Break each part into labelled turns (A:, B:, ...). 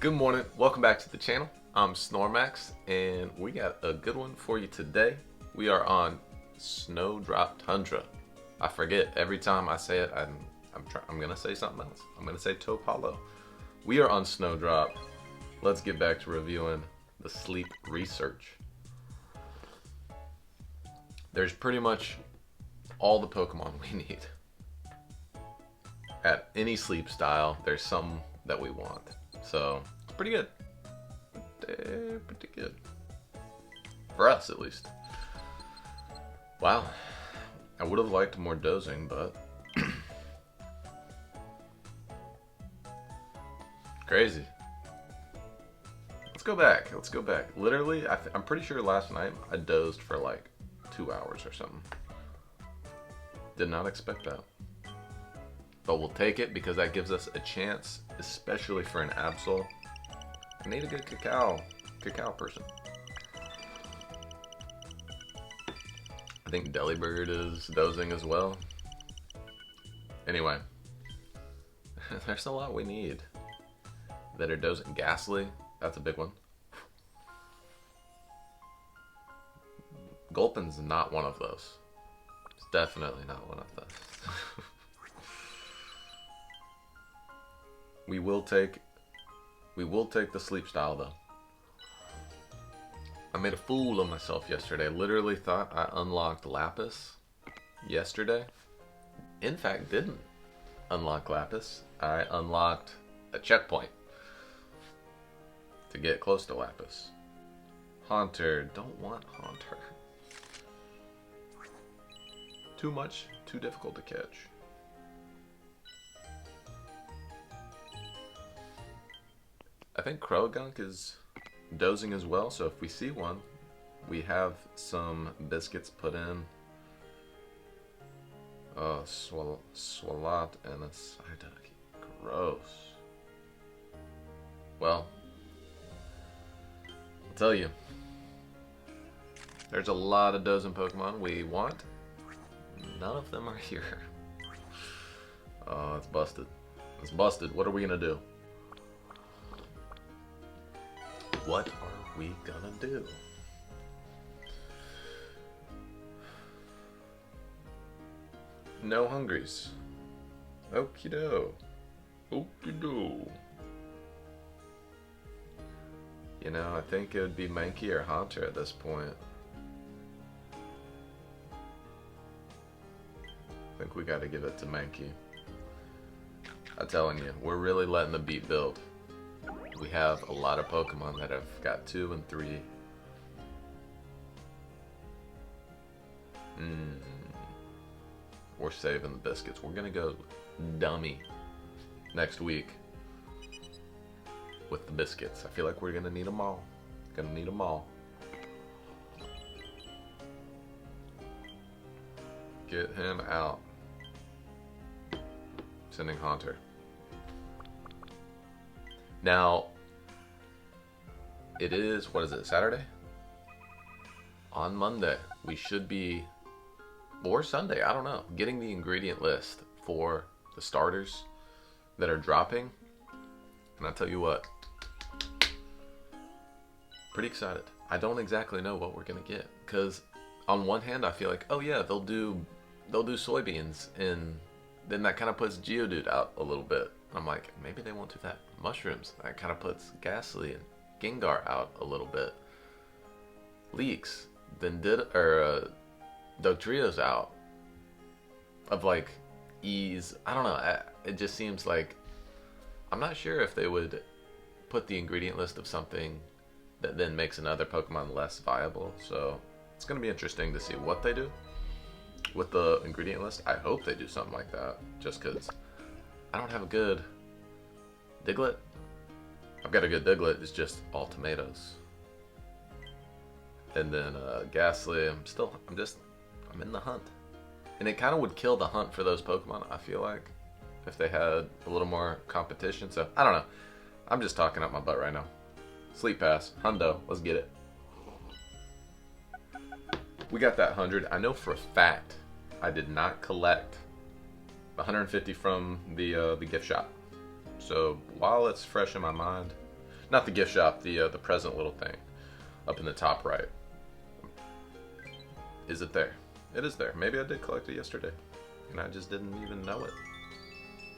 A: Good morning, welcome back to the channel. I'm Snormax, and we got a good one for you today. We are on Snowdrop Tundra. I forget every time I say it. I'm gonna say something else. I'm gonna say Topalo. We are on Snowdrop. Let's get back to reviewing the sleep research. There's pretty much all the Pokemon we need. At any sleep style, there's some that we want. So, pretty good. Pretty good. For us, at least. Wow. I would have liked more dozing, but... Crazy. Let's go back. Let's go back. Literally, I'm pretty sure last night I dozed for like 2 hours or something. Did not expect that. But we'll take it because that gives us a chance, especially for an Absol. I need a good cacao person. I think Delibird is dozing as well. Anyway, there's a lot we need that are dozing. Ghastly, that's a big one. Gulpin's not one of those. It's definitely not one of those. We will take the sleep style though. I made a fool of myself yesterday. I literally thought I unlocked Lapis yesterday. In fact, didn't unlock Lapis. I unlocked a checkpoint to get close to Lapis. Haunter, don't want Haunter. Too much, too difficult to catch. I think Croagunk is dozing as well, so if we see one, we have some biscuits put in. Oh, Swalot and a Psyduck. Gross. Well, I'll tell you, there's a lot of dozing Pokemon we want. None of them are here. Oh, it's busted. It's busted. What are we gonna do? What are we gonna do? No hungries. Okie do. Okie do. You know, I think it would be Mankey or Haunter at this point. I think we gotta give it to Mankey. I'm telling you, we're really letting the beat build. We have a lot of Pokemon that have got 2 and 3. We're saving the biscuits. We're gonna go dummy next week with the biscuits. I feel like we're gonna need them all. Gonna need them all. Get him out. Sending Haunter. Now, it is, what is it, Saturday? On Monday, we should be, or Sunday, I don't know, getting the ingredient list for the starters that are dropping. And I'll tell you what, pretty excited. I don't exactly know what we're gonna get, because on one hand, I feel like, oh yeah, they'll do soybeans, and then that kind of puts Geodude out a little bit. I'm like, maybe they won't do that. Mushrooms, that kind of puts Ghastly and Gengar out a little bit. Leaks, then Dugtrio's out. Of like ease, I don't know. It just seems like I'm not sure if they would put the ingredient list of something that then makes another Pokemon less viable. So it's gonna be interesting to see what they do with the ingredient list. I hope they do something like that, just because I don't have a good Diglett. I've got a good Diglett, it's just all tomatoes. And then Ghastly, I'm in the hunt. And it kind of would kill the hunt for those Pokemon, I feel like, if they had a little more competition. So, I don't know. I'm just talking out my butt right now. Sleep Pass, Hundo, let's get it. We got that 100. I know for a fact I did not collect the 150 from the gift shop. So while it's fresh in my mind, Not the gift shop, the present little thing up in the top right. Is it there? It is there. Maybe I did collect it yesterday, and I just didn't even know it.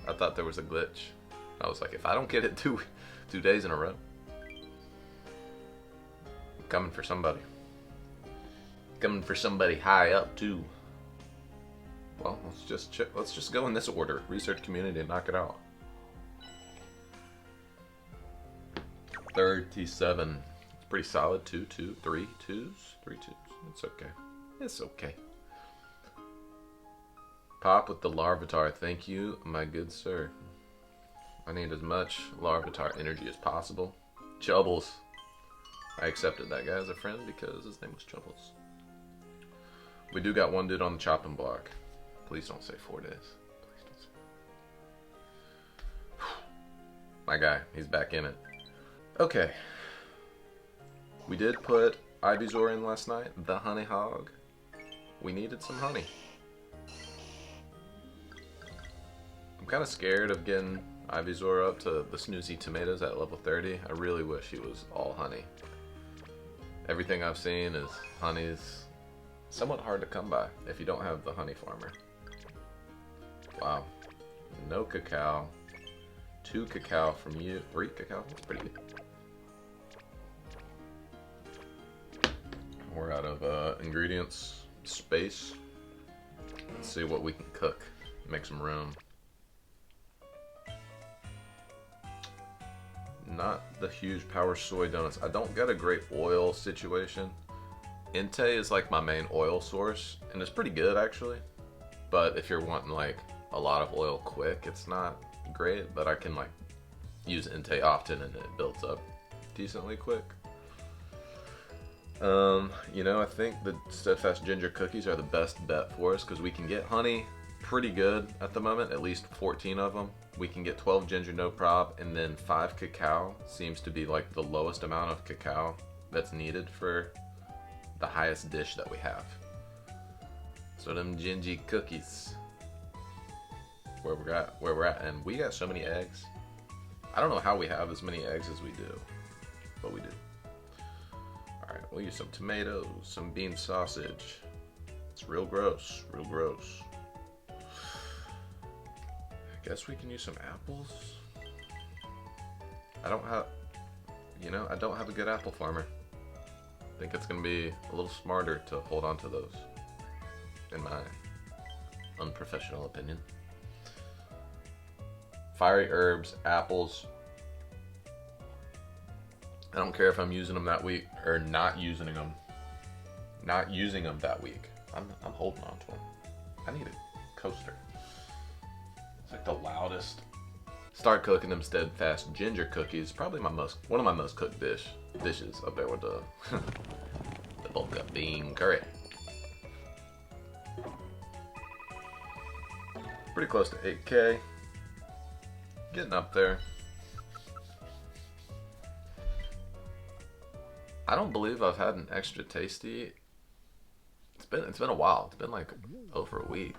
A: I thought there was a glitch. I was like, if I don't get it two days in a row, I'm coming for somebody. Coming for somebody high up too. Well, let's just go in this order. Research community and knock it out. 37. It's pretty solid. 2, 2, 3 twos. 3 twos. It's okay. It's okay. Pop with the Larvitar. Thank you, my good sir. I need as much Larvitar energy as possible. Chubbles. I accepted that guy as a friend because his name was Chubbles. We do got one dude on the chopping block. Please don't say 4 days. Please don't say. My guy, he's back in it. Okay. We did put Ivysaur in last night, the honey hog. We needed some honey. I'm kind of scared of getting Ivysaur up to the Snoozy Tomatoes at level 30. I really wish he was all honey. Everything I've seen is honey's somewhat hard to come by if you don't have the honey farmer. Wow. No cacao. 2 cacao from you. 3 cacao? That's pretty good. We're out of ingredients space. Let's see what we can cook. Make some room. Not the huge power soy donuts. I don't get a great oil situation. Entei is like my main oil source, and it's pretty good actually. But if you're wanting like a lot of oil quick, it's not great. But I can like use Entei often, and it builds up decently quick. You know, I think the Steadfast Ginger cookies are the best bet for us because we can get honey pretty good at the moment, at least 14 of them. We can get 12 ginger, no prob, and then 5 cacao seems to be like the lowest amount of cacao that's needed for the highest dish that we have. So them gingy cookies, where we're at, and we got so many eggs. I don't know how we have as many eggs as we do, but we do. Alright, we'll use some tomatoes, some bean sausage. It's real gross, real gross. I guess we can use some apples. I don't have a good apple farmer. I think it's gonna be a little smarter to hold on to those, in my unprofessional opinion. Fiery herbs, apples. I don't care if I'm using them that week or not using them. Not using them that week. I'm holding on to them. I need a coaster. It's like the loudest. Start cooking them Steadfast Ginger cookies. Probably one of my most cooked dishes up there with the the bulk up bean curry. Pretty close to 8K. Getting up there. I don't believe I've had an extra tasty. It's been a while. It's been like over a week.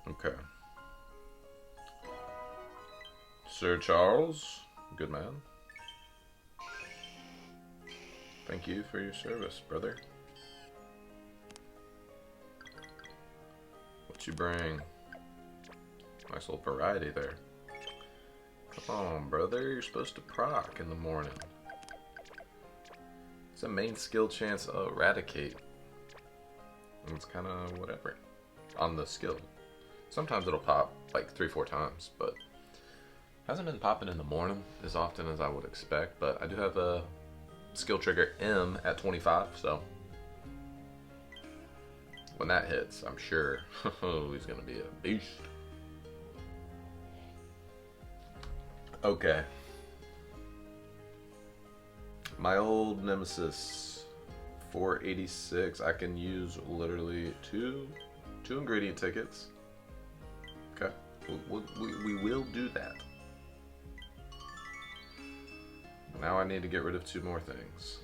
A: Okay. Sir Charles, good man. Thank you for your service, brother. What you bring? Nice little variety there. Come on, brother. You're supposed to proc in the morning. It's a main skill chance eradicate. And it's kind of whatever on the skill. Sometimes it'll pop like 3-4 times, but hasn't been popping in the morning as often as I would expect. But I do have a skill trigger M at 25, so when that hits, I'm sure he's gonna be a beast. Okay. My old nemesis, 486. I can use literally two ingredient tickets. Okay. We will do that. Now I need to get rid of 2 more things.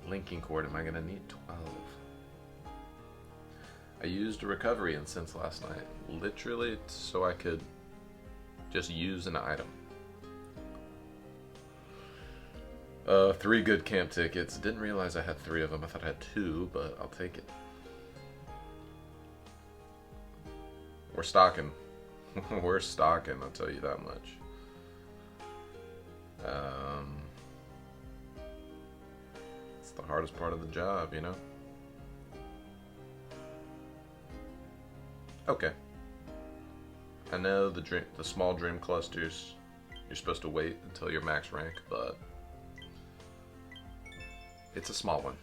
A: linking cord am I gonna need? 12. I used a recovery incense last night, literally so I could just use an item. 3 good camp tickets. Didn't realize I had 3 of them. I thought I had 2, but I'll take it. We're stocking. We're stocking, I'll tell you that much. It's the hardest part of the job, you know? Okay. I know the small dream clusters, you're supposed to wait until you're max rank, but it's a small one.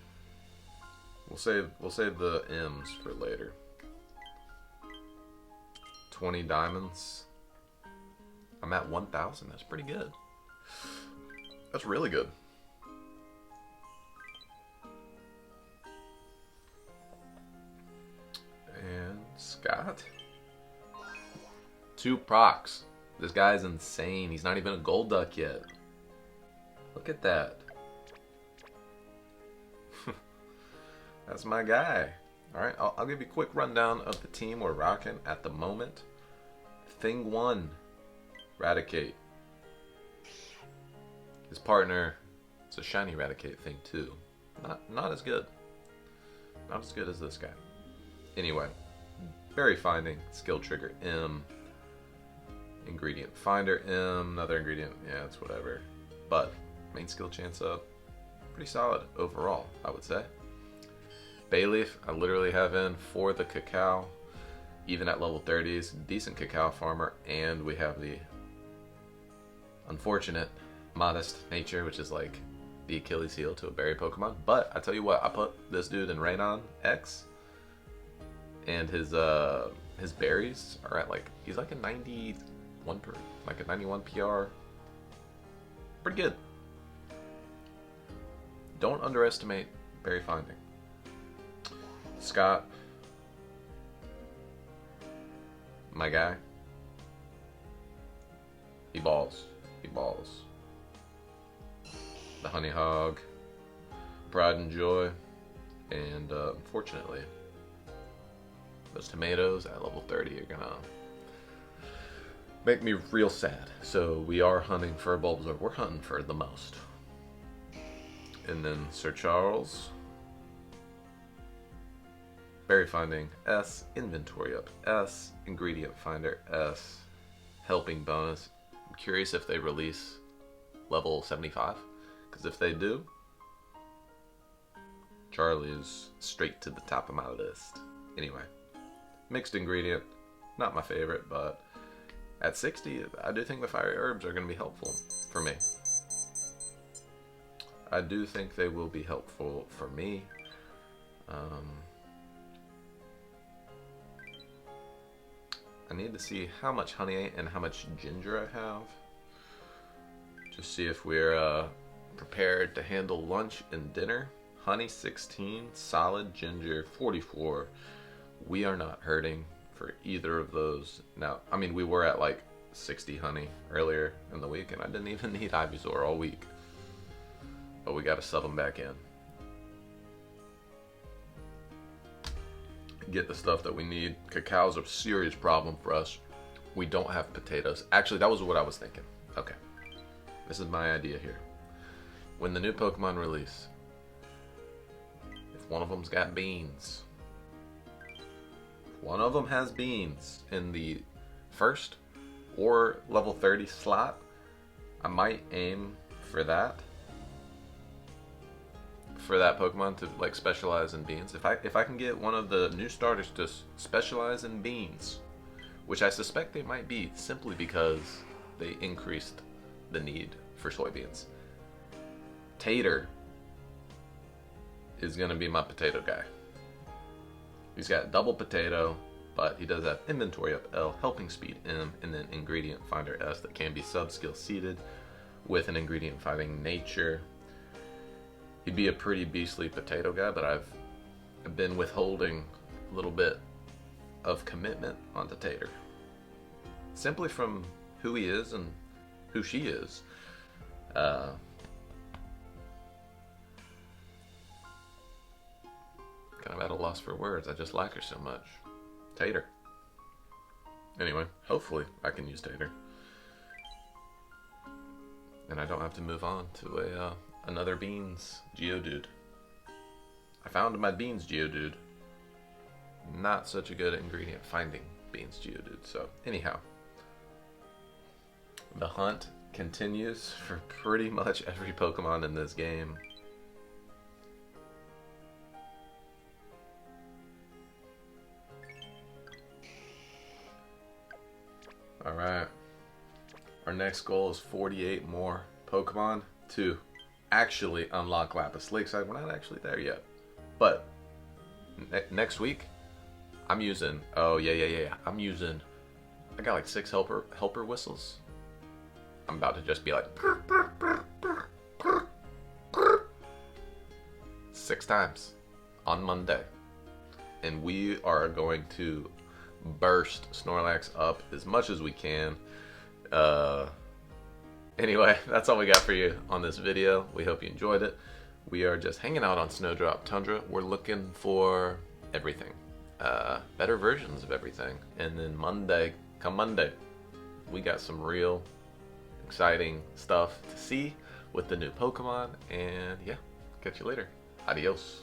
A: We'll save the M's for later. 20 diamonds. I'm at 1,000. That's pretty good. That's really good. And Scott. 2 procs. This guy's insane. He's not even a gold duck yet. Look at that. That's my guy. Alright, I'll give you a quick rundown of the team we're rocking at the moment. Thing 1, Raticate. His partner, it's a shiny Raticate. Thing 2. Not as good. Not as good as this guy. Anyway, Berry Finding, Skill Trigger M. Ingredient Finder M. Another ingredient, yeah, it's whatever. But main skill chance up. Pretty solid overall, I would say. Bayleaf, I literally have in for the cacao. Even at level 30s, decent cacao farmer, and we have the unfortunate modest nature, which is like the Achilles heel to a berry Pokemon. But I tell you what, I put this dude in Rainon X, and his berries are at like, he's like a 91 PR. Pretty good. Don't underestimate berry finding. Scott, my guy, he balls. He balls. The Honey Hog, Pride and Joy, and unfortunately, those tomatoes at level 30 are gonna make me real sad. So we are hunting for a Bulbasaur. We're hunting for the most. And then Sir Charles. Berry Finding S, Inventory up S, Ingredient Finder S, Helping bonus. I'm curious if they release level 75, because if they do, Charlie is straight to the top of my list. Anyway, Mixed Ingredient, not my favorite, but at 60, I do think the fiery herbs are going to be helpful for me. I do think they will be helpful for me. I need to see how much honey and how much ginger I have. Just see if we're prepared to handle lunch and dinner. Honey 16, solid, ginger 44. We are not hurting for either of those. Now, I mean, we were at like 60 honey earlier in the week, and I didn't even need Ivysaur all week. But we got to sub them back in. Get the stuff that we need. Cacao's a serious problem for us. We don't have potatoes. Actually, that was what I was thinking. Okay. This is my idea here. When the new Pokemon release, if one of them's got beans, if one of them has beans in the first or level 30 slot, I might aim for that. For that Pokemon to like specialize in beans. If I can get one of the new starters to specialize in beans, which I suspect they might be simply because they increased the need for soybeans. Tater is gonna be my potato guy. He's got double potato, but he does have inventory up L, helping speed M, and then ingredient finder S that can be sub-skill seeded with an ingredient finding nature. He'd be a pretty beastly potato guy, but I've been withholding a little bit of commitment onto Tater. Simply from who he is and who she is. loss for words. I just like her so much. Tater. Anyway, hopefully I can use Tater. And I don't have to move on to another Beans Geodude. I found my Beans Geodude. Not such a good ingredient finding Beans Geodude. So anyhow, the hunt continues for pretty much every Pokemon in this game. Alright. Our next goal is 48 more Pokemon to actually unlock Lapis Lakeside. We're not actually there yet. But next week, I'm using... Oh, yeah. I got like 6 helper whistles. I'm about to just be like... 6 times on Monday. And we are going to burst Snorlax up as much as we can. Anyway, that's all we got for you on this video. We hope you enjoyed it. We are just hanging out on Snowdrop Tundra. We're looking for everything. Better versions of everything. And then come Monday, we got some real exciting stuff to see with the new Pokemon. And yeah, catch you later. Adios.